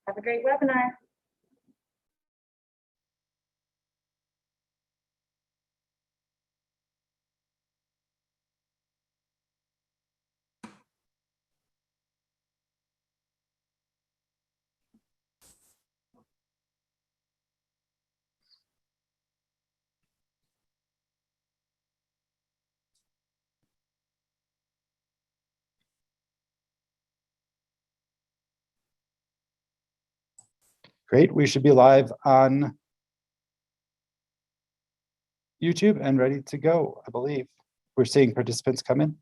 Have a great webinar. Great, we should be live on YouTube and ready to go, I believe. We're seeing participants come in.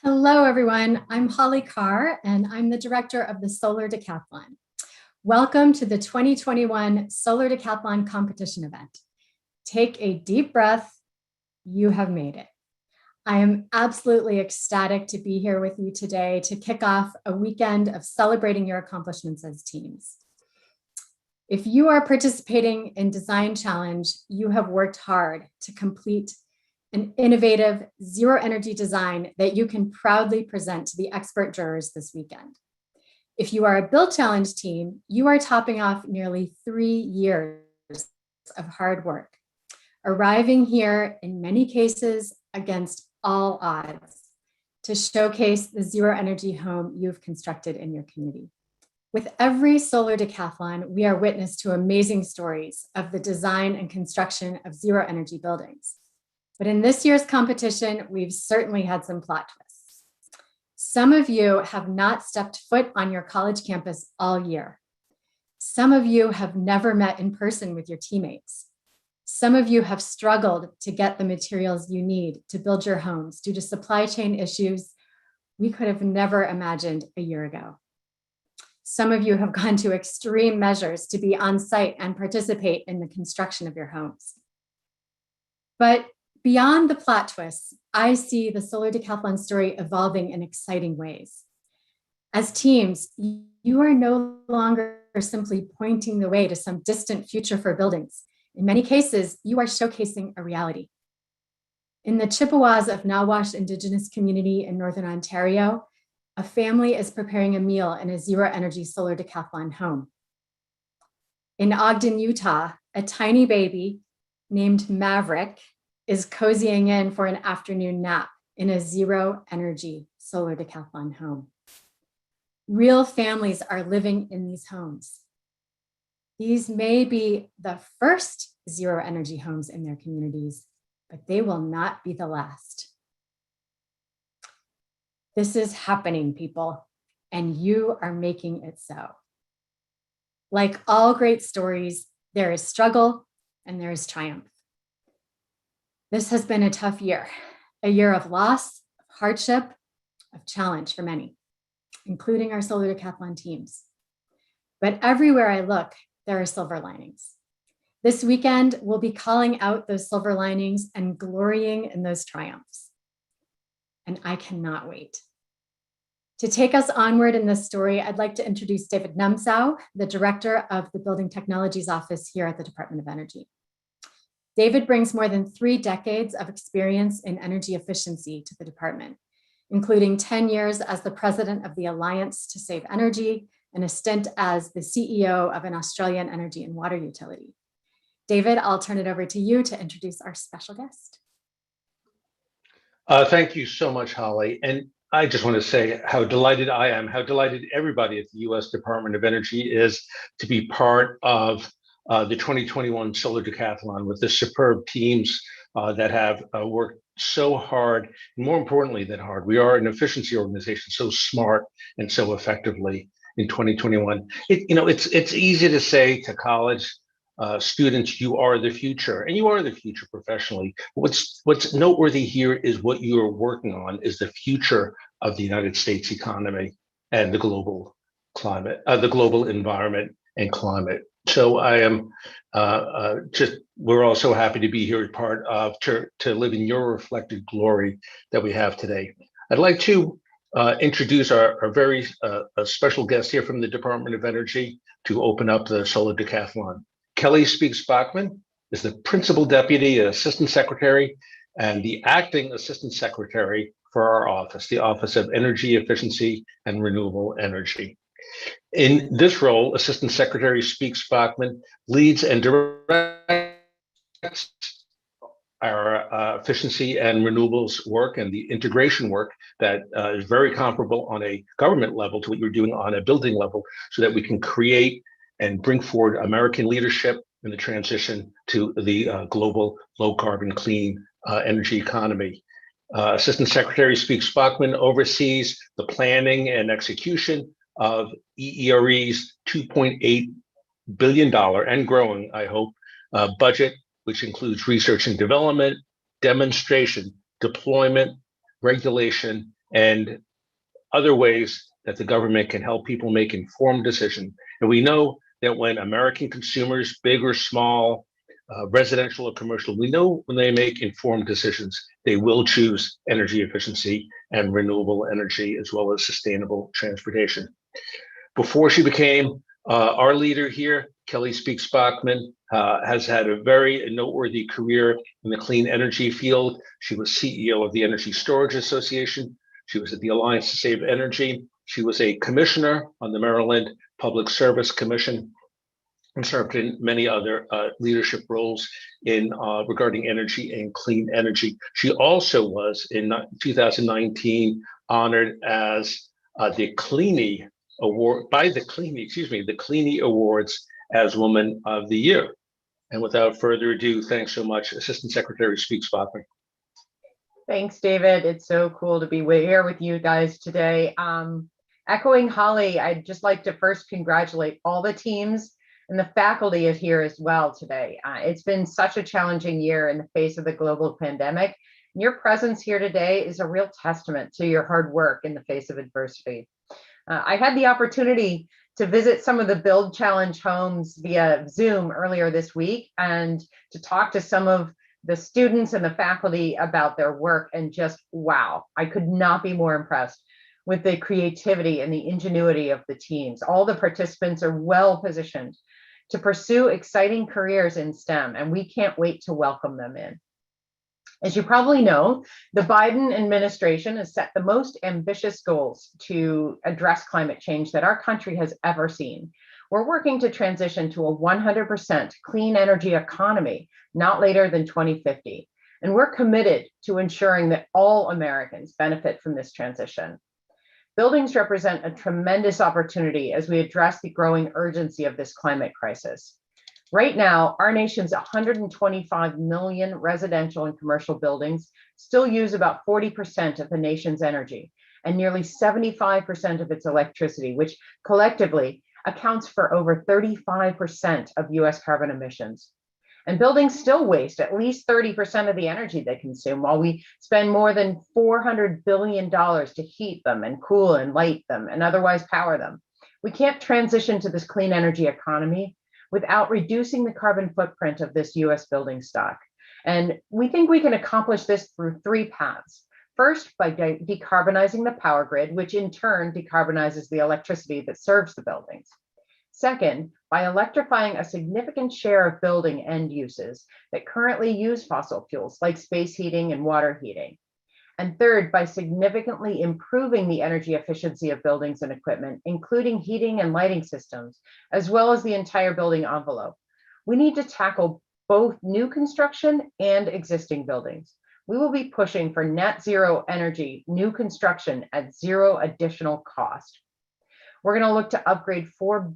Hello, everyone. I'm Holly Carr, and I'm the director of the Solar Decathlon. Welcome to the 2021 Solar Decathlon competition event. Take a deep breath. You have made it. I am absolutely ecstatic to be here with you today to kick off a weekend of celebrating your accomplishments as teams. If you are participating in Design Challenge, you have worked hard to complete an innovative zero energy design that you can proudly present to the expert jurors this weekend. If you are a Build Challenge team, you are topping off nearly 3 years of hard work, arriving here in many cases against all odds to showcase the zero energy home you've constructed in your community. With every Solar Decathlon, we are witness to amazing stories of the design and construction of zero energy buildings. But in this year's competition, we've certainly had some plot twists. Some of you have not stepped foot on your college campus all year. Some of you have never met in person with your teammates. Some of you have struggled to get the materials you need to build your homes due to supply chain issues we could have never imagined a year ago. Some of you have gone to extreme measures to be on site and participate in the construction of your homes. But beyond the plot twists, I see the Solar Decathlon story evolving in exciting ways. As teams, you are no longer simply pointing the way to some distant future for buildings. In many cases, you are showcasing a reality. In the Chippewas of Nawash Indigenous community in Northern Ontario, a family is preparing a meal in a zero energy Solar Decathlon home. In Ogden, Utah, a tiny baby named Maverick is cozying in for an afternoon nap in a zero energy Solar Decathlon home. Real families are living in these homes. These may be the first zero energy homes in their communities, but they will not be the last. This is happening, people, and you are making it so. Like all great stories, there is struggle and there is triumph. This has been a tough year, a year of loss, of hardship, of challenge for many, including our Solar Decathlon teams. But everywhere I look, there are silver linings. This weekend, we'll be calling out those silver linings and glorying in those triumphs. And I cannot wait. To take us onward in this story, I'd like to introduce David Numsow, the director of the Building Technologies Office here at the Department of Energy. David brings more than 3 decades of experience in energy efficiency to the department, including 10 years as the president of the Alliance to Save Energy and a stint as the CEO of an Australian energy and water utility. David, I'll turn it over to you to introduce our special guest. Thank you so much, Holly. And I just want to say how delighted I am, how delighted everybody at the U.S. Department of Energy is to be part of the 2021 Solar Decathlon with the superb teams that have worked so hard, and more importantly than hard. We are an efficiency organization, so smart and so effectively in 2021. It's easy to say to college students, you are the future, and you are the future professionally. What's noteworthy here is what you are working on is the future of the United States economy and the global climate, the global environment. and climate. So I am we're all so happy to be here as part of to live in your reflected glory that we have today. I'd like to introduce our very special guest here from the Department of Energy to open up the Solar Decathlon. Kelly Speaks-Bachman is the Principal Deputy Assistant Secretary and the Acting Assistant Secretary for our office, the Office of Energy Efficiency and Renewable Energy. In this role, Assistant Secretary Speaks-Bachman leads and directs our efficiency and renewables work and the integration work that is very comparable on a government level to what you're doing on a building level, so that we can create and bring forward American leadership in the transition to the global low carbon clean energy economy. Assistant Secretary Speaks-Bachman oversees the planning and execution of EERE's $2.8 billion and growing, I hope, budget, which includes research and development, demonstration, deployment, regulation, and other ways that the government can help people make informed decisions. And we know that when American consumers, big or small, residential or commercial, we know when they make informed decisions, they will choose energy efficiency and renewable energy, as well as sustainable transportation. Before she became our leader here, Kelly Speaks-Bachman has had a very noteworthy career in the clean energy field. She was CEO of the Energy Storage Association. She was at the Alliance to Save Energy. She was a commissioner on the Maryland Public Service Commission and served in many other leadership roles in regarding energy and clean energy. She also was in 2019 honored as the Cleanie Award by the Cleanie Awards as Woman of the Year. And without further ado, thanks so much, Assistant Secretary Speaks-Bachman. Thanks, David. It's so cool to be here with you guys today. Echoing Holly, I'd just like to first congratulate all the teams and the faculty is here as well today. It's been such a challenging year in the face of the global pandemic. And your presence here today is a real testament to your hard work in the face of adversity. I had the opportunity to visit some of the Build Challenge homes via Zoom earlier this week and to talk to some of the students and the faculty about their work, and just wow, I could not be more impressed with the creativity and the ingenuity of the teams. All the participants are well positioned to pursue exciting careers in STEM, and we can't wait to welcome them in. As you probably know, the Biden administration has set the most ambitious goals to address climate change that our country has ever seen. We're working to transition to a 100% clean energy economy, not later than 2050. And we're committed to ensuring that all Americans benefit from this transition. Buildings represent a tremendous opportunity as we address the growing urgency of this climate crisis. Right now, our nation's 125 million residential and commercial buildings still use about 40% of the nation's energy and nearly 75% of its electricity, which collectively accounts for over 35% of US carbon emissions. And buildings still waste at least 30% of the energy they consume, while we spend more than $400 billion to heat them and cool and light them and otherwise power them. We can't transition to this clean energy economy without reducing the carbon footprint of this US building stock. And we think we can accomplish this through three paths. First, by decarbonizing the power grid, which in turn decarbonizes the electricity that serves the buildings. Second, by electrifying a significant share of building end uses that currently use fossil fuels, like space heating and water heating. And third, by significantly improving the energy efficiency of buildings and equipment, including heating and lighting systems, as well as the entire building envelope. We need to tackle both new construction and existing buildings. We will be pushing for net zero energy, new construction at zero additional cost. We're going to look to upgrade 4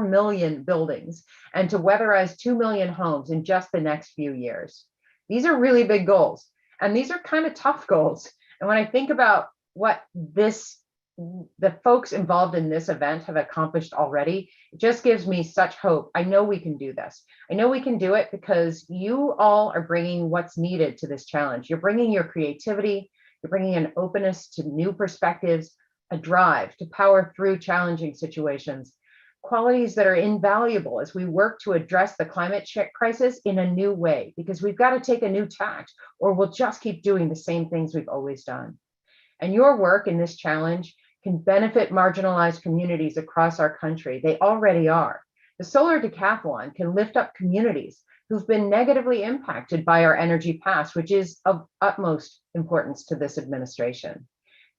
million buildings and to weatherize 2 million homes in just the next few years. These are really big goals, and these are kind of tough goals. And when I think about what the folks involved in this event have accomplished already, it just gives me such hope. I know we can do this. I know we can do it because you all are bringing what's needed to this challenge. You're bringing your creativity, you're bringing an openness to new perspectives, a drive to power through challenging situations. qualities that are invaluable as we work to address the climate crisis in a new way, because we've got to take a new tact or we'll just keep doing the same things we've always done. And your work in this challenge can benefit marginalized communities across our country. They already are. The Solar Decathlon can lift up communities who've been negatively impacted by our energy past, which is of utmost importance to this administration.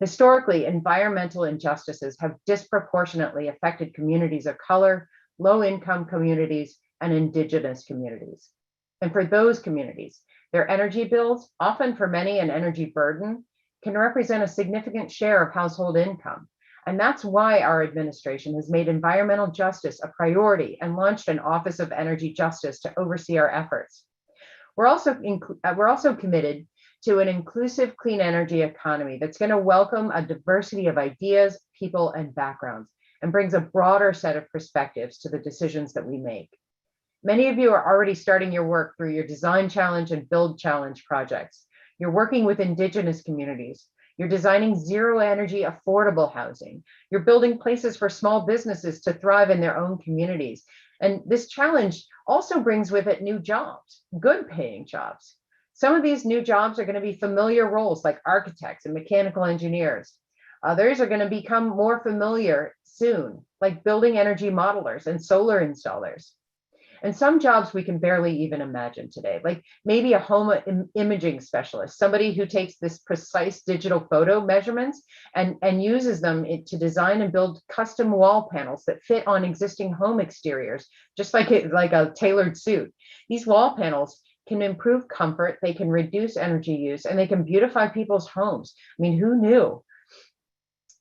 Historically, environmental injustices have disproportionately affected communities of color, low-income communities, and Indigenous communities. And for those communities, their energy bills, often for many an energy burden, can represent a significant share of household income. And that's why our administration has made environmental justice a priority and launched an Office of Energy Justice to oversee our efforts. We're also committed to an inclusive clean energy economy that's going to welcome a diversity of ideas, people, and backgrounds, and brings a broader set of perspectives to the decisions that we make. Many of you are already starting your work through your Design Challenge and Build Challenge projects. You're working with Indigenous communities. You're designing zero energy affordable housing. You're building places for small businesses to thrive in their own communities. And this challenge also brings with it new jobs, good paying jobs. Some of these new jobs are going to be familiar roles like architects and mechanical engineers. Others are going to become more familiar soon, like building energy modelers and solar installers. And some jobs we can barely even imagine today, like maybe a home imaging specialist, somebody who takes this precise digital photo measurements and uses them to design and build custom wall panels that fit on existing home exteriors, just like a tailored suit. These wall panels can improve comfort, they can reduce energy use, and they can beautify people's homes. I mean, who knew?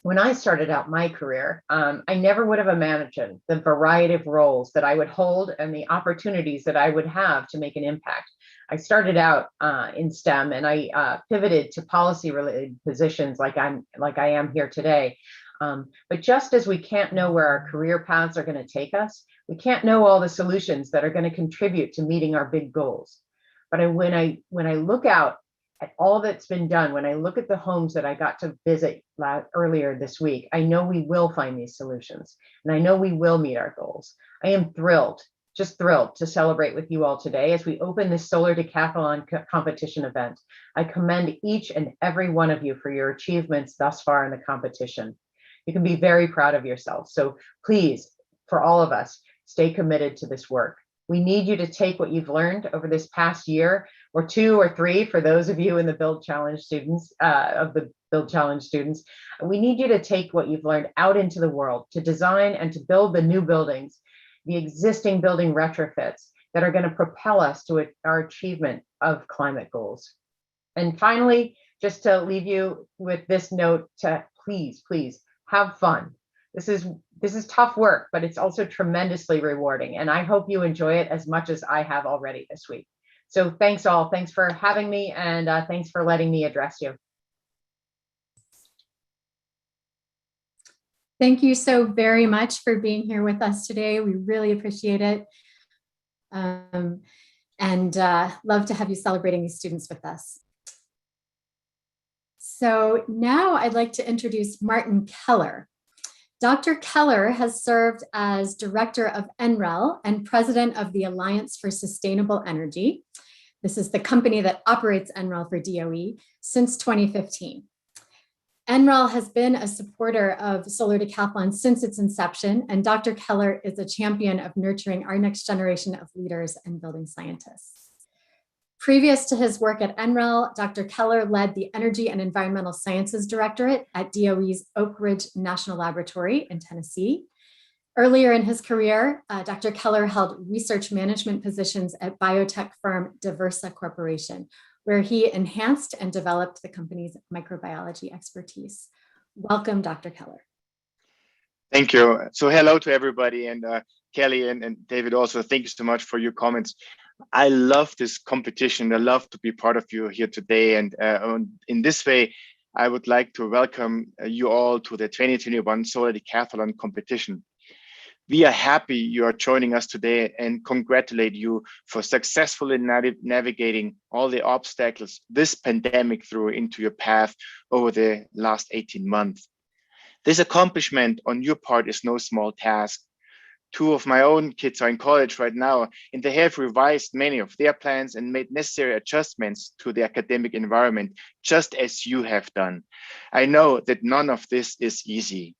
When I started out my career, I never would have imagined the variety of roles that I would hold and the opportunities that I would have to make an impact. I started out in STEM, and I pivoted to policy-related positions like I am here today. But just as we can't know where our career paths are going to take us, we can't know all the solutions that are going to contribute to meeting our big goals. But when I look out at all that's been done, when I look at the homes that I got to visit earlier this week, I know we will find these solutions, and I know we will meet our goals. I am thrilled, just thrilled to celebrate with you all today as we open this Solar Decathlon competition event. I commend each and every one of you for your achievements thus far in the competition. You can be very proud of yourself. So please, for all of us, stay committed to this work. We need you to take what you've learned over this past year, or 2 or 3 for those of you in the Build Challenge students, We need you to take what you've learned out into the world to design and to build the new buildings, the existing building retrofits that are going to propel us to our achievement of climate goals. And finally, just to leave you with this note to please have fun. This is tough work, but it's also tremendously rewarding. And I hope you enjoy it as much as I have already this week. So thanks all. Thanks for having me, and thanks for letting me address you. Thank you so very much for being here with us today. We really appreciate it. And love to have you celebrating these students with us. So now I'd like to introduce Martin Keller. Dr. Keller has served as Director of NREL and President of the Alliance for Sustainable Energy. This is the company that operates NREL for DOE since 2015. NREL has been a supporter of Solar Decathlon since its inception, and Dr. Keller is a champion of nurturing our next generation of leaders and building scientists. Previous to his work at NREL, Dr. Keller led the Energy and Environmental Sciences Directorate at DOE's Oak Ridge National Laboratory in Tennessee. Earlier in his career, Dr. Keller held research management positions at biotech firm Diversa Corporation, where he enhanced and developed the company's microbiology expertise. Welcome, Dr. Keller. Thank you. So hello to everybody, and Kelly and David also, thank you so much for your comments. I love this competition. I love to be part of you here today. And in this way, I would like to welcome you all to the 2021 Solar Decathlon competition. We are happy you are joining us today and congratulate you for successfully navigating all the obstacles this pandemic threw into your path over the last 18 months. This accomplishment on your part is no small task. Two of my own kids are in college right now, and they have revised many of their plans and made necessary adjustments to the academic environment, just as you have done. I know that none of this is easy.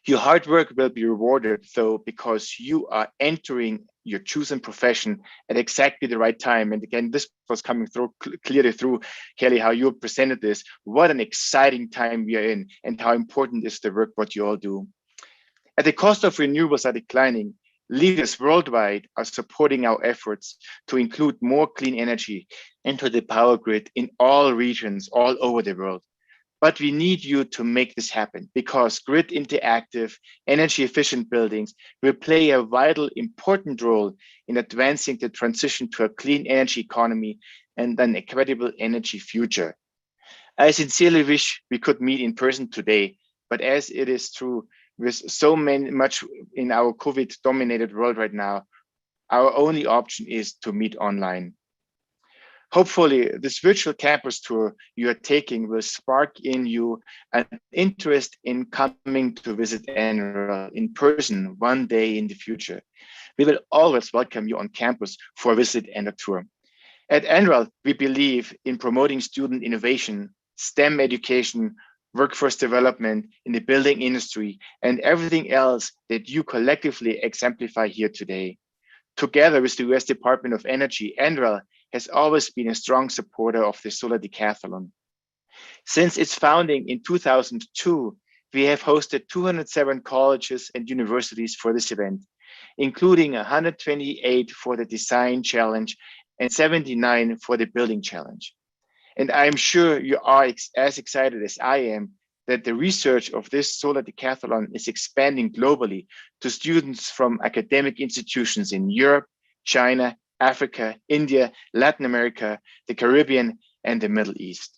Your hard work will be rewarded, though, because you are entering your chosen profession at exactly the right time. And again, this was coming through clearly through, Kelly, how you presented this. What an exciting time we are in, and how important is the work what you all do. As the cost of renewables are declining, leaders worldwide are supporting our efforts to include more clean energy into the power grid in all regions all over the world. But we need you to make this happen, because grid interactive, energy efficient buildings will play a vital, important role in advancing the transition to a clean energy economy and an equitable energy future. I sincerely wish we could meet in person today, but as it is true with so much in our COVID dominated world right now, our only option is to meet online. Hopefully, this virtual campus tour you are taking will spark in you an interest in coming to visit NREL in person one day in the future. We will always welcome you on campus for a visit and a tour. At NREL, we believe in promoting student innovation, STEM education, workforce development in the building industry, and everything else that you collectively exemplify here today. Together with the US Department of Energy, NREL has always been a strong supporter of the Solar Decathlon. Since its founding in 2002, we have hosted 207 colleges and universities for this event, including 128 for the Design Challenge and 79 for the Building Challenge. And I'm sure you are as excited as I am that the research of this Solar Decathlon is expanding globally to students from academic institutions in Europe, China, Africa, India, Latin America, the Caribbean, and the Middle East.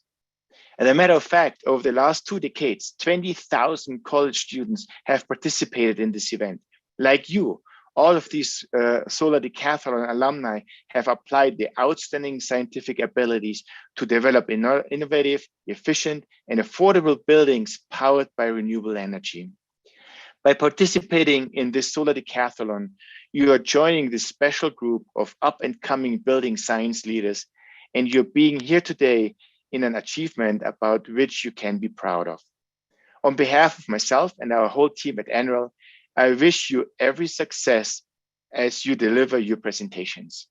As a matter of fact, over the last 2 decades, 20,000 college students have participated in this event. Like you, all of these Solar Decathlon alumni have applied their outstanding scientific abilities to develop innovative, efficient, and affordable buildings powered by renewable energy. By participating in this Solar Decathlon, you are joining this special group of up-and-coming building science leaders, and you're being here today in an achievement about which you can be proud of. On behalf of myself and our whole team at NREL, I wish you every success as you deliver your presentations.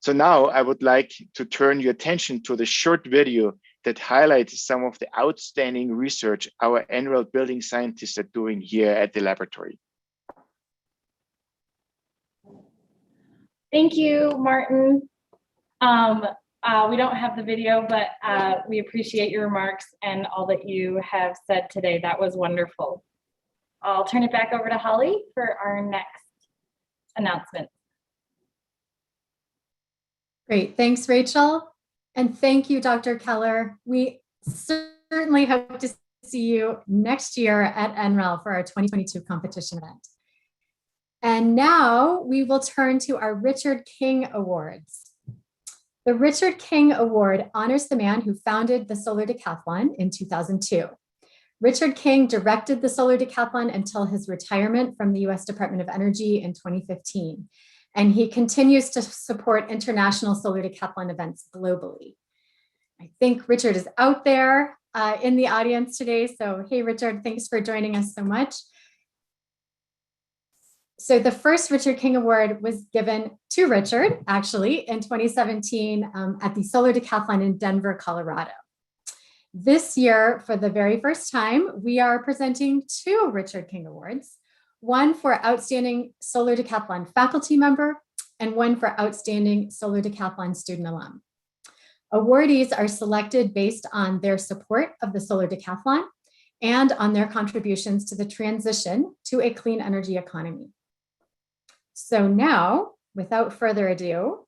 So now I would like to turn your attention to the short video that highlights some of the outstanding research our NREL building scientists are doing here at the laboratory. Thank you, Martin. We don't have the video, but we appreciate your remarks and all that you have said today. That was wonderful. I'll turn it back over to Holly for our next announcement. Great, thanks, Rachel. And thank you, Dr. Keller. We certainly hope to see you next year at NREL for our 2022 competition event. And now we will turn to our Richard King Awards. The Richard King Award honors the man who founded the Solar Decathlon in 2002. Richard King directed the Solar Decathlon until his retirement from the US Department of Energy in 2015. And he continues to support international Solar Decathlon events globally. I think Richard is out there in the audience today. So hey, Richard, thanks for joining us so much. So the first Richard King Award was given to Richard, actually, in 2017 at the Solar Decathlon in Denver, Colorado. This year, for the very first time, we are presenting 2 Richard King Awards, one for Outstanding Solar Decathlon Faculty Member and one for Outstanding Solar Decathlon Student Alum. Awardees are selected based on their support of the Solar Decathlon and on their contributions to the transition to a clean energy economy. So now, without further ado,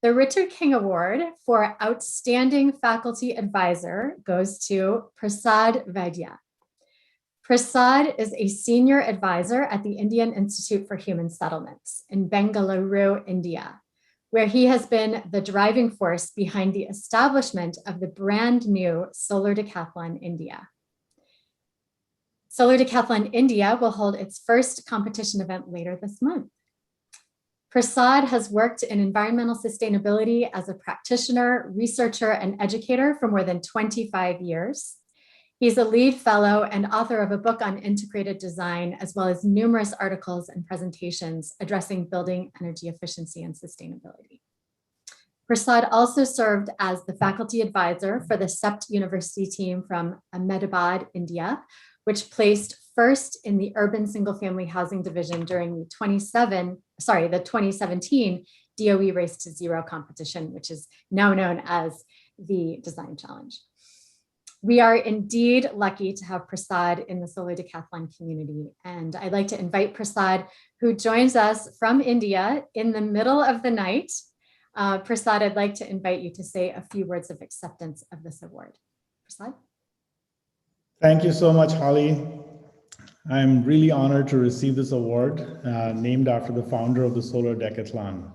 the Richard King Award for Outstanding Faculty Advisor goes to Prasad Vaidya. Prasad is a senior advisor at the Indian Institute for Human Settlements in Bengaluru, India, where he has been the driving force behind the establishment of the brand new Solar Decathlon India. Solar Decathlon India will hold its first competition event later this month. Prasad has worked in environmental sustainability as a practitioner, researcher, and educator for more than 25 years. He's a lead fellow and author of a book on integrated design, as well as numerous articles and presentations addressing building energy efficiency and sustainability. Prasad also served as the faculty advisor for the CEPT University team from Ahmedabad, India, which placed first in the urban single-family housing division during the 2017 DOE Race to Zero competition, which is now known as the Design Challenge. We are indeed lucky to have Prasad in the Solar Decathlon community, and I'd like to invite Prasad, who joins us from India in the middle of the night. Prasad, I'd like to invite you to say a few words of acceptance of this award. Prasad? Thank you so much, Holly. I'm really honored to receive this award, named after the founder of the Solar Decathlon.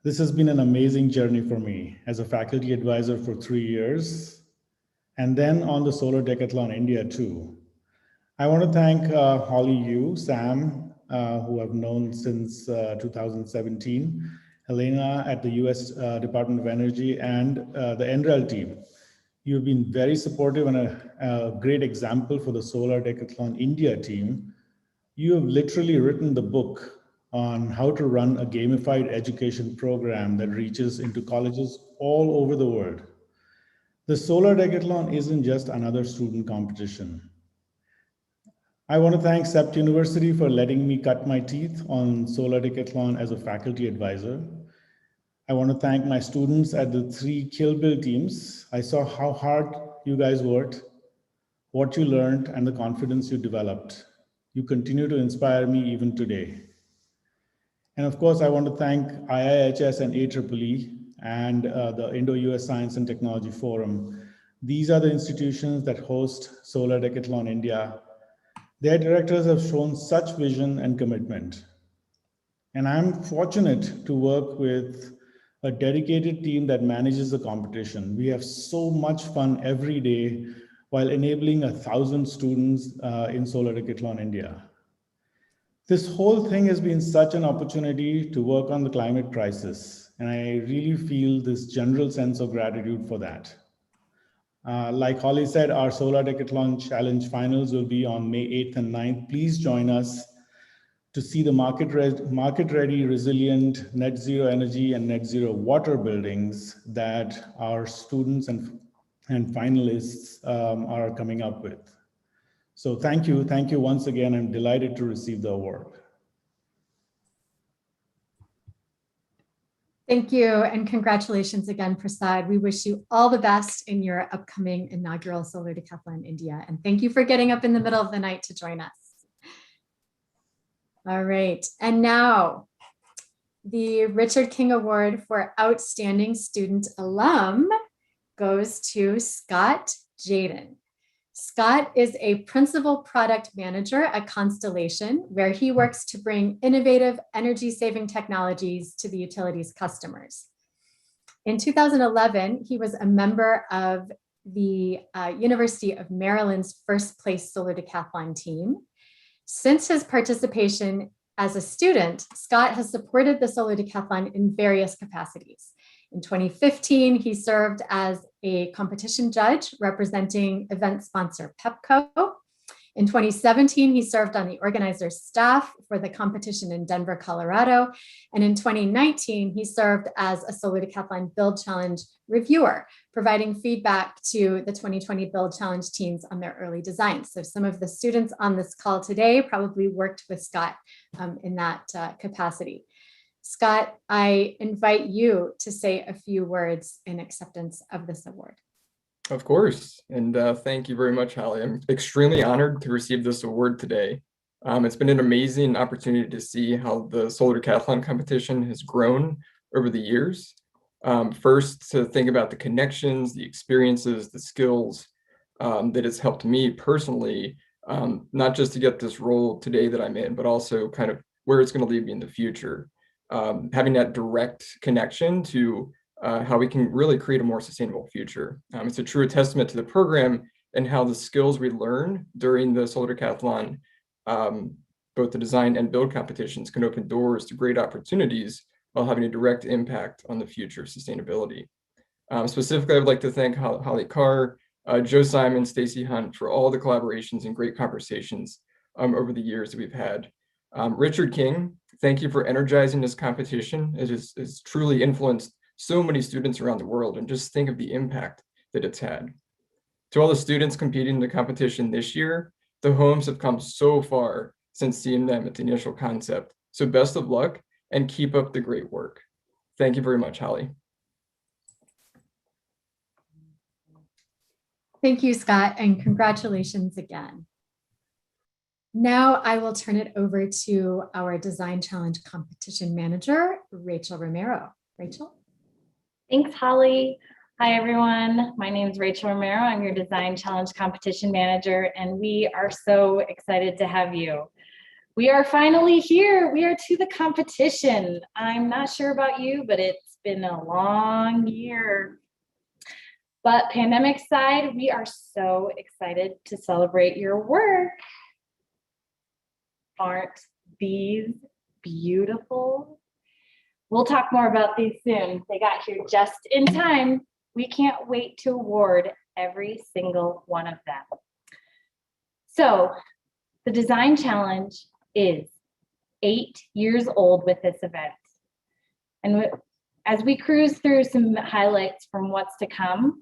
This has been an amazing journey for me as a faculty advisor for 3 years, and then on the Solar Decathlon India too. I want to thank Holly, you, Sam, who I've known since 2017, Helena at the US Department of Energy, and the NREL team. You've been very supportive and a great example for the Solar Decathlon India team. You have literally written the book on how to run a gamified education program that reaches into colleges all over the world. The Solar Decathlon isn't just another student competition. I want to thank CEPT University for letting me cut my teeth on Solar Decathlon as a faculty advisor. I want to thank my students at the 3 Kill Bill teams. I saw how hard you guys worked, what you learned, and the confidence you developed. You continue to inspire me even today. And of course, I want to thank IIHS and AEEE and the Indo-US Science and Technology Forum. These are the institutions that host Solar Decathlon India. Their directors have shown such vision and commitment. And I'm fortunate to work with a dedicated team that manages the competition. We have so much fun every day while enabling 1,000 students in Solar Decathlon India. This whole thing has been such an opportunity to work on the climate crisis, and I really feel this general sense of gratitude for that. Like Holly said, our Solar Decathlon Challenge finals will be on May 8th and 9th. Please join us to see the market-ready, resilient, net zero energy and net zero water buildings that our students and finalists are coming up with. So thank you once again. I'm delighted to receive the award. Thank you, and congratulations again, Prasad. We wish you all the best in your upcoming inaugural Solar Decathlon India, and thank you for getting up in the middle of the night to join us. All right, and now the Richard King Award for Outstanding Student Alum goes to Scott Jaden. Scott is a principal product manager at Constellation, where he works to bring innovative energy-saving technologies to the utilities customers. In 2011, he was a member of the University of Maryland's first place Solar Decathlon team. Since his participation as a student, Scott has supported the Solar Decathlon in various capacities. In 2015, he served as a competition judge representing event sponsor Pepco. In 2017, he served on the organizer's staff for the competition in Denver, Colorado. And in 2019, he served as a Solar Decathlon Build Challenge reviewer, providing feedback to the 2020 Build Challenge teams on their early designs. So some of the students on this call today probably worked with Scott in that capacity. Scott, I invite you to say a few words in acceptance of this award. Of course, and thank you very much, Holly. I'm extremely honored to receive this award today. It's been an amazing opportunity to see how the Solar Decathlon competition has grown over the years. First, to think about the connections, the experiences, the skills that has helped me personally, not just to get this role today that I'm in, but also kind of where it's going to lead me in the future. Having that direct connection to how we can really create a more sustainable future. It's a true testament to the program and how the skills we learn during the Solar Decathlon, both the design and build competitions, can open doors to great opportunities while having a direct impact on the future of sustainability. Specifically, I would like to thank Holly Carr, Joe Simon, Stacy Hunt for all the collaborations and great conversations over the years that we've had. Richard King, thank you for energizing this competition. It has truly influenced so many students around the world, and just think of the impact that it's had. To all the students competing in the competition this year, the homes have come so far since seeing them at the initial concept. So best of luck and keep up the great work. Thank you very much, Holly. Thank you, Scott, and congratulations again. Now I will turn it over to our Design Challenge Competition Manager, Rachel Romero. Rachel? Thanks, Holly. Hi, everyone. My name is Rachel Romero. I'm your Design Challenge Competition Manager, and we are so excited to have you. We are finally here. We are to the competition. I'm not sure about you, but it's been a long year. But pandemic aside, we are so excited to celebrate your work. Aren't these beautiful? We'll talk more about these soon. They got here just in time. We can't wait to award every single one of them. So the Design Challenge is 8 years old with this event. And as we cruise through some highlights from what's to come,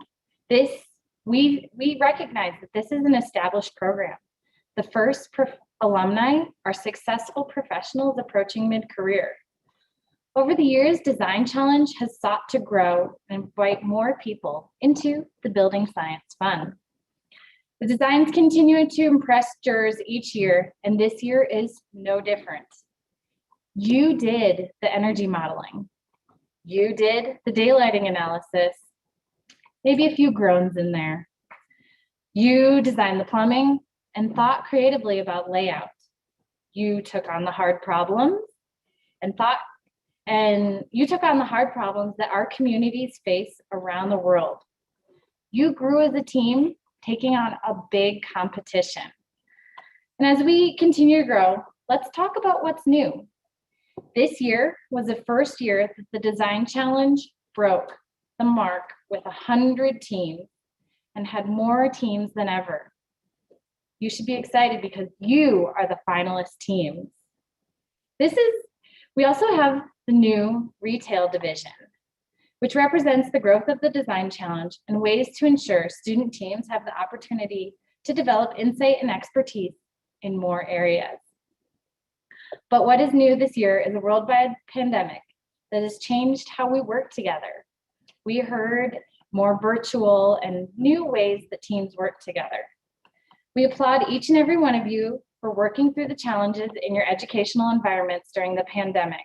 we recognize that this is an established program. The first alumni are successful professionals approaching mid-career. Over the years, Design Challenge has sought to grow and invite more people into the Building Science Fun. The designs continue to impress jurors each year, and this year is no different. You did the energy modeling. You did the daylighting analysis. Maybe a few groans in there. You designed the plumbing and thought creatively about layout. You took on the hard problems that our communities face around the world. You grew as a team, taking on a big competition. And as we continue to grow, let's talk about what's new. This year was the first year that the Design Challenge broke the mark with 100 teams and had more teams than ever. You should be excited because you are the finalist teams. We also have the new retail division, which represents the growth of the Design Challenge and ways to ensure student teams have the opportunity to develop insight and expertise in more areas. But what is new this year is a worldwide pandemic that has changed how we work together. We heard more virtual and new ways that teams work together. We applaud each and every one of you for working through the challenges in your educational environments during the pandemic.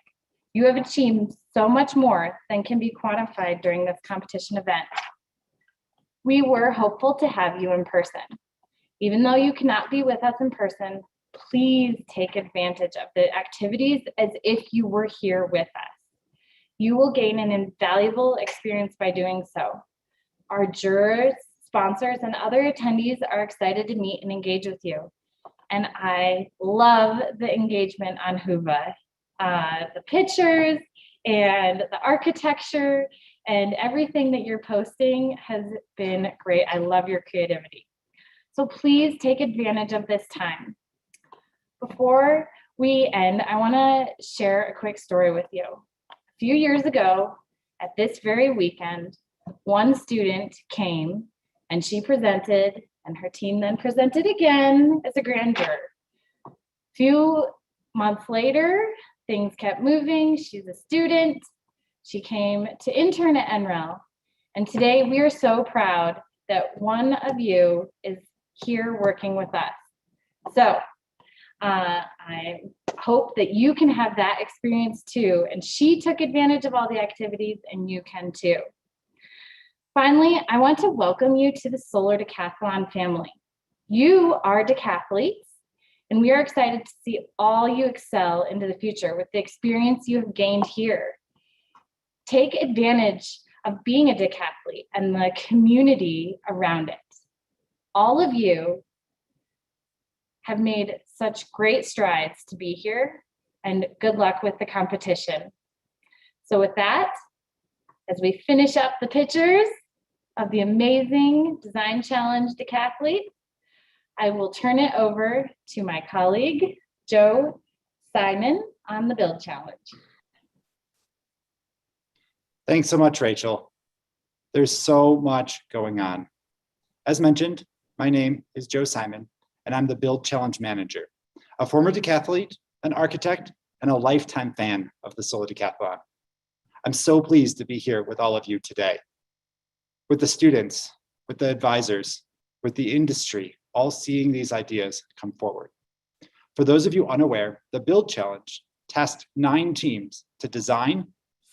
You have achieved so much more than can be quantified during this competition event. We were hopeful to have you in person. Even though you cannot be with us in person, please take advantage of the activities as if you were here with us. You will gain an invaluable experience by doing so. Our jurors, sponsors, and other attendees are excited to meet and engage with you. And I love the engagement on Whova. The pictures and the architecture and everything that you're posting has been great. I love your creativity. So please take advantage of this time. Before we end, I want to share a quick story with you. A few years ago, at this very weekend, one student came and she presented, and her team then presented again as a grand juror. A few months later, things kept moving. She's a student. She came to intern at NREL. And today we are so proud that one of you is here working with us. So I hope that you can have that experience too. And she took advantage of all the activities and you can too. Finally, I want to welcome you to the Solar Decathlon family. You are decathletes, and we are excited to see all you excel into the future with the experience you have gained here. Take advantage of being a decathlete and the community around it. all of you have made such great strides to be here, and good luck with the competition. So with that, as we finish up the pictures of the amazing Design Challenge decathlete, I will turn it over to my colleague, Joe Simon, on the Build Challenge. Thanks so much, Rachel. There's so much going on. As mentioned, my name is Joe Simon, and I'm the Build Challenge Manager, a former decathlete, an architect, and a lifetime fan of the Solar Decathlon. I'm so pleased to be here with all of you today, with the students, with the advisors, with the industry, all seeing these ideas come forward. For those of you unaware, the Build Challenge tasked 9 teams to design,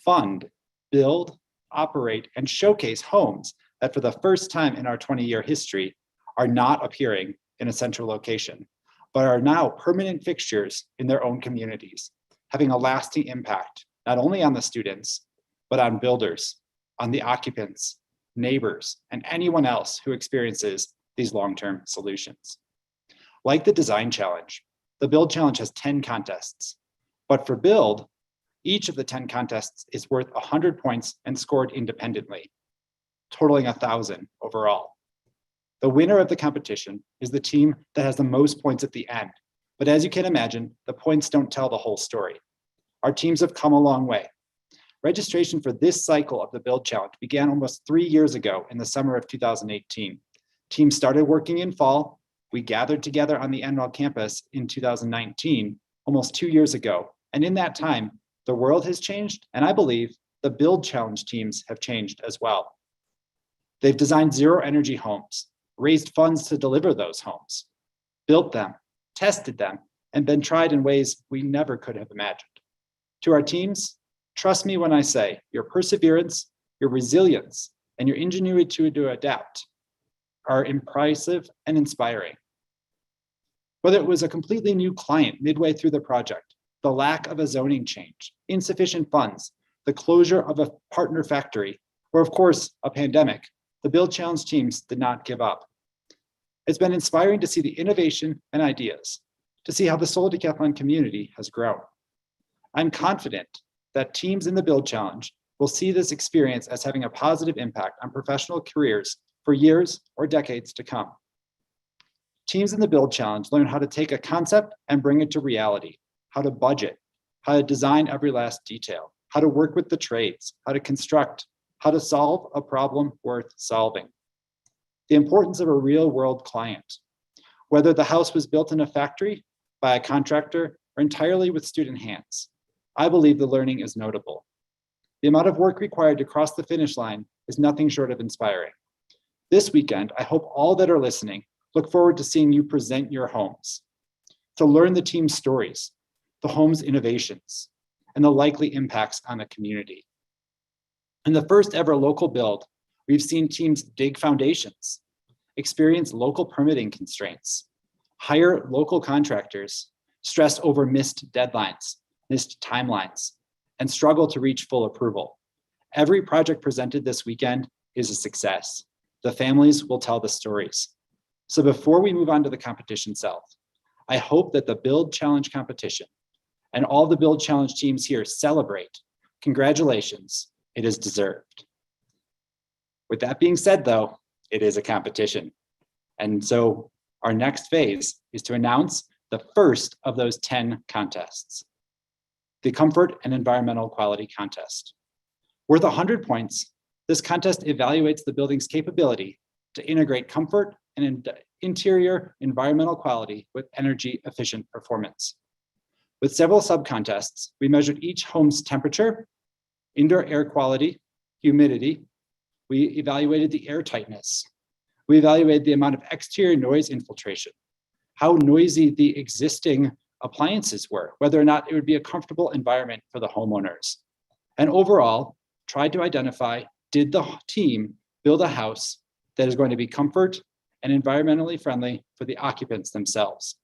fund, build, operate, and showcase homes that for the first time in our 20-year history are not appearing in a central location, but are now permanent fixtures in their own communities, having a lasting impact, not only on the students, but on builders, on the occupants, neighbors, and anyone else who experiences these long-term solutions. Like the Design Challenge, the Build Challenge has 10 contests, but for Build, each of the 10 contests is worth 100 points and scored independently, totaling 1,000 overall. The winner of the competition is the team that has the most points at the end, but as you can imagine, the points don't tell the whole story. Our teams have come a long way. Registration for this cycle of the Build Challenge began almost 3 years ago in the summer of 2018. Teams started working in fall. We gathered together on the NREL campus in 2019, almost 2 years ago. And in that time, the world has changed, and I believe the Build Challenge teams have changed as well. They've designed zero energy homes, raised funds to deliver those homes, built them, tested them, and been tried in ways we never could have imagined. To our teams, trust me when I say your perseverance, your resilience, and your ingenuity to adapt are impressive and inspiring. Whether it was a completely new client midway through the project, the lack of a zoning change, insufficient funds, the closure of a partner factory, or of course, a pandemic, the Build Challenge teams did not give up. It's been inspiring to see the innovation and ideas, to see how the Solar Decathlon community has grown. I'm confident that teams in the Build Challenge will see this experience as having a positive impact on professional careers for years or decades to come. Teams in the Build Challenge learn how to take a concept and bring it to reality, how to budget, how to design every last detail, how to work with the trades, how to construct, how to solve a problem worth solving. The importance of a real-world client, whether the house was built in a factory, by a contractor, or entirely with student hands. I believe the learning is notable. The amount of work required to cross the finish line is nothing short of inspiring. This weekend, I hope all that are listening look forward to seeing you present your homes, to learn the team's stories, the home's innovations, and the likely impacts on the community. In the first ever local build, we've seen teams dig foundations, experience local permitting constraints, hire local contractors, stress over missed deadlines, missed timelines, and struggle to reach full approval. Every project presented this weekend is a success. The families will tell the stories. So before we move on to the competition itself, I hope that the Build Challenge competition and all the Build Challenge teams here celebrate. Congratulations, it is deserved. With that being said though, it is a competition. And so our next phase is to announce the first of those 10 contests, the Comfort and Environmental Quality Contest. Worth 100 points, this contest evaluates the building's capability to integrate comfort and interior environmental quality with energy efficient performance. With several subcontests, we measured each home's temperature, indoor air quality, humidity. We evaluated the air tightness. We evaluated the amount of exterior noise infiltration, how noisy the existing appliances were, whether or not it would be a comfortable environment for the homeowners. And overall, tried to identify, did the team build a house that is going to be comfort and environmentally friendly for the occupants themselves?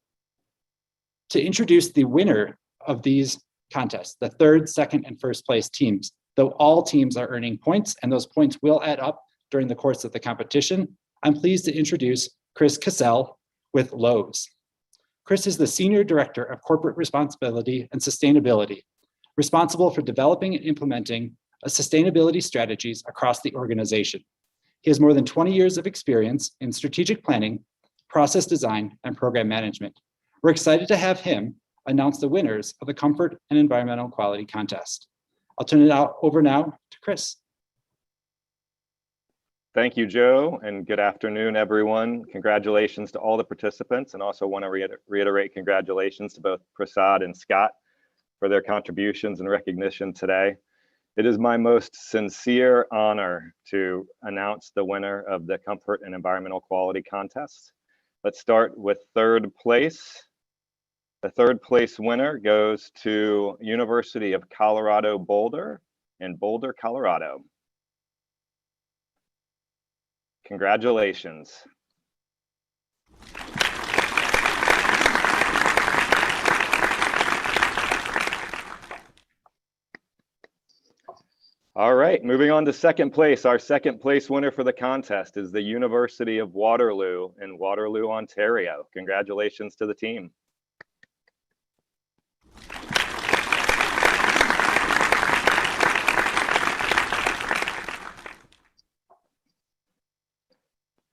To introduce the winner of these contests, the third, second, and first place teams, though all teams are earning points and those points will add up during the course of the competition, I'm pleased to introduce Chris Cassell with Lowe's. Chris is the Senior Director of Corporate Responsibility and Sustainability, responsible for developing and implementing sustainability strategies across the organization. He has more than 20 years of experience in strategic planning, process design, and program management. We're excited to have him announce the winners of the Comfort and Environmental Quality Contest. I'll turn it over now to Chris. Thank you, Joe, and good afternoon, everyone. Congratulations to all the participants, and also want to reiterate congratulations to both Prasad and Scott for their contributions and recognition today. It is my most sincere honor to announce the winner of the Comfort and Environmental Quality Contest. Let's start with third place. The third place winner goes to University of Colorado Boulder in Boulder, Colorado. Congratulations. All right, moving on to second place. Our second place winner for the contest is the University of Waterloo in Waterloo, Ontario. Congratulations to the team.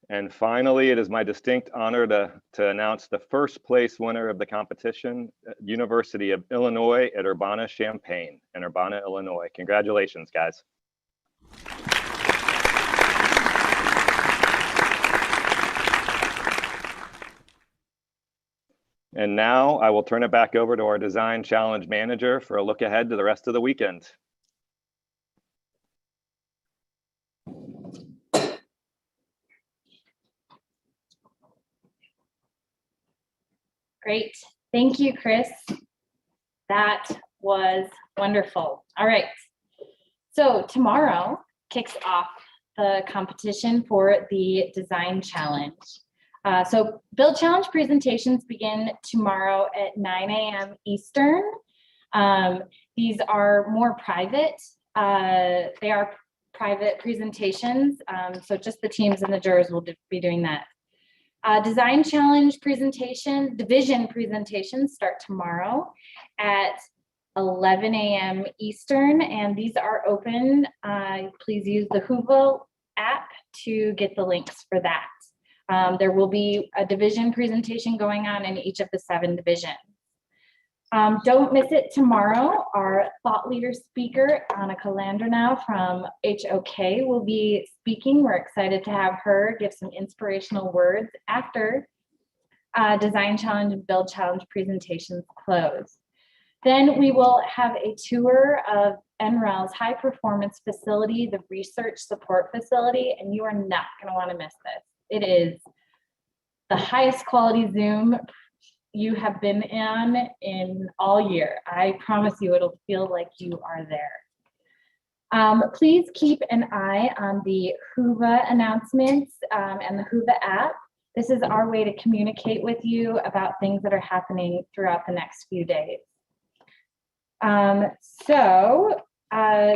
And finally, it is my distinct honor to announce the first place winner of the competition, University of Illinois at Urbana-Champaign in Urbana, Illinois. Congratulations, guys. And now I will turn it back over to our Design Challenge Manager for a look ahead to the rest of the weekend. Great. Thank you, Chris. That was wonderful. All right. So tomorrow kicks off the competition for the Design Challenge. So Build Challenge presentations begin tomorrow at 9 a.m. Eastern. These are more private. They are private presentations. So just the teams and the jurors will be doing that. Design Challenge presentation, division presentations start tomorrow at 11 a.m. Eastern, and these are open. Please use the Whoville app to get the links for that. There will be a division presentation going on in each of the 7 divisions. Don't miss it tomorrow. Our thought leader speaker, Annika Landernau from HOK, will be speaking. We're excited to have her give some inspirational words after Design Challenge and Build Challenge presentations close. Then we will have a tour of NREL's high performance facility, the research support facility, and you are not going to want to miss this. It is the highest quality Zoom you have been in all year. I promise you it'll feel like you are there. Please keep an eye on the Whova announcements and the Whova app. This is our way to communicate with you about things that are happening throughout the next few days.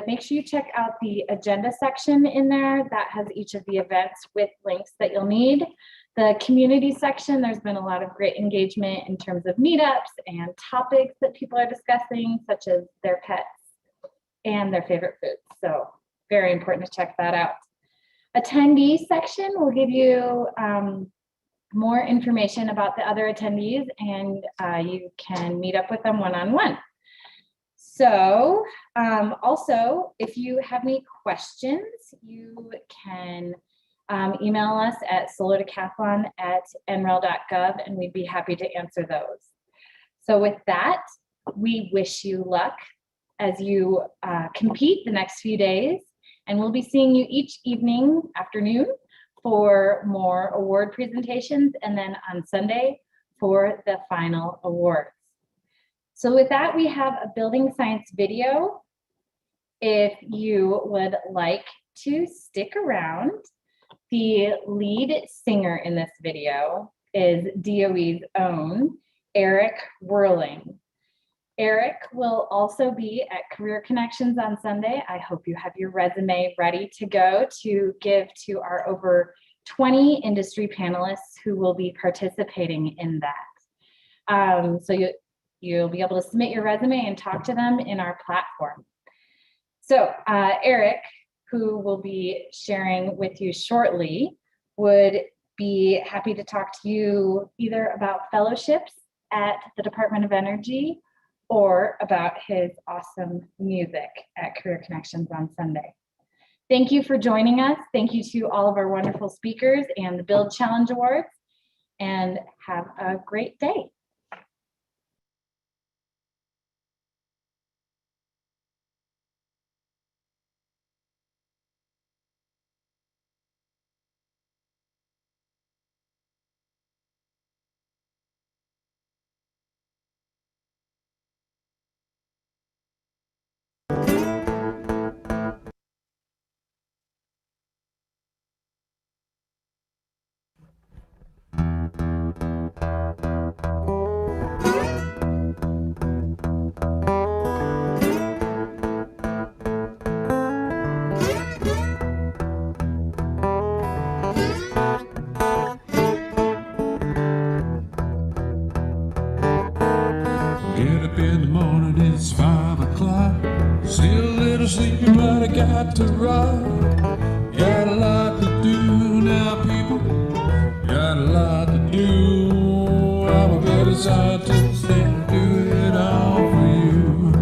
Make sure you check out the agenda section in there. That has each of the events with links that you'll need. The community section, there's been a lot of great engagement in terms of meetups and topics that people are discussing, such as their pets and their favorite foods. So very important to check that out. Attendee section will give you more information about the other attendees, and you can meet up with them one-on-one. So also, if you have any questions, you can email us at solardecathlon@nrel.gov, and we'd be happy to answer those. So with that, we wish you luck as you compete the next few days, and we'll be seeing you each afternoon for more award presentations, and then on Sunday for the final awards. So with that, we have a building science video. If you would like to stick around, the lead singer in this video is DOE's own Eric Whirling. Eric will also be at Career Connections on Sunday. I hope you have your resume ready to go to give to our over 20 industry panelists who will be participating in that. So you'll be able to submit your resume and talk to them in our platform. So Eric, who will be sharing with you shortly, would be happy to talk to you either about fellowships at the Department of Energy or about his awesome music at Career Connections on Sunday. Thank you for joining us. Thank you to all of our wonderful speakers and the Build Challenge Awards, and have a great day. Get up in the morning, it's 5 o'clock. Still a little sleepy, but I got to rock. Got a lot to do now, people. Got a lot to do. I'm a better scientist and do it all for you.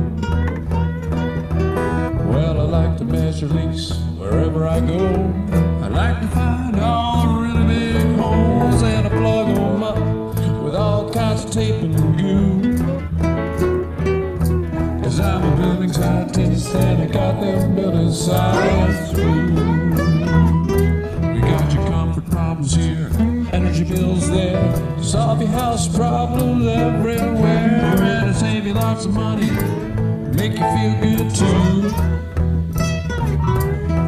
Well, I like to measure leaks wherever I go. I like to find all the really big holes and I plug them up with all kinds of tape and glue. Cause I'm a building scientist and I got them building science rules. We got your comfort problems here, energy bills there, solve your house problems everywhere, and to save you lots of money, make you feel good too.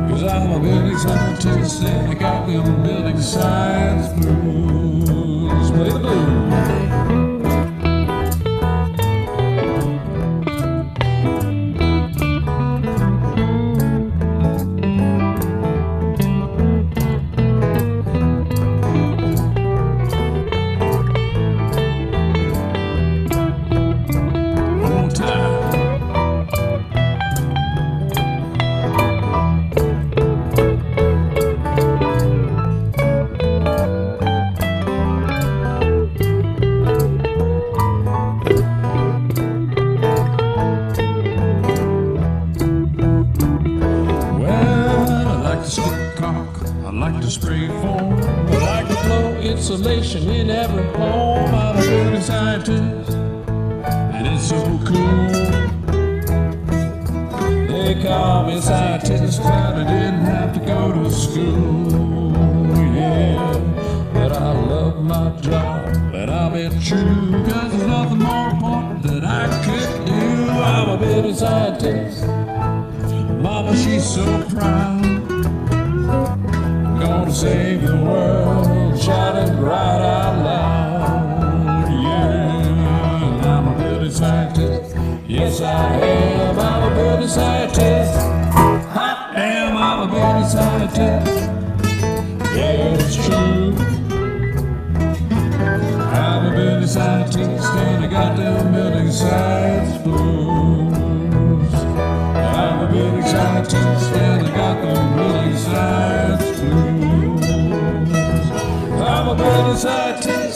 Cause I'm a building scientist and I got them building science blues. Play the blues. Insulation in every home. I'm a building scientist, and it's so cool. They call me scientist, and I didn't have to go to school. Yeah, but I love my job, and I'll be true, cause there's nothing more important that I could do. I'm a building scientist. Mama, she's so proud. I'm gonna save the world, shout it right out loud. Yeah, I'm a building scientist. Yes, I am. I'm a building scientist. I am. I'm a building scientist. Yeah, it's true. I'm a building scientist and I got them building science blues. I'm a building scientist and I got them building science blues. I'm a building scientist.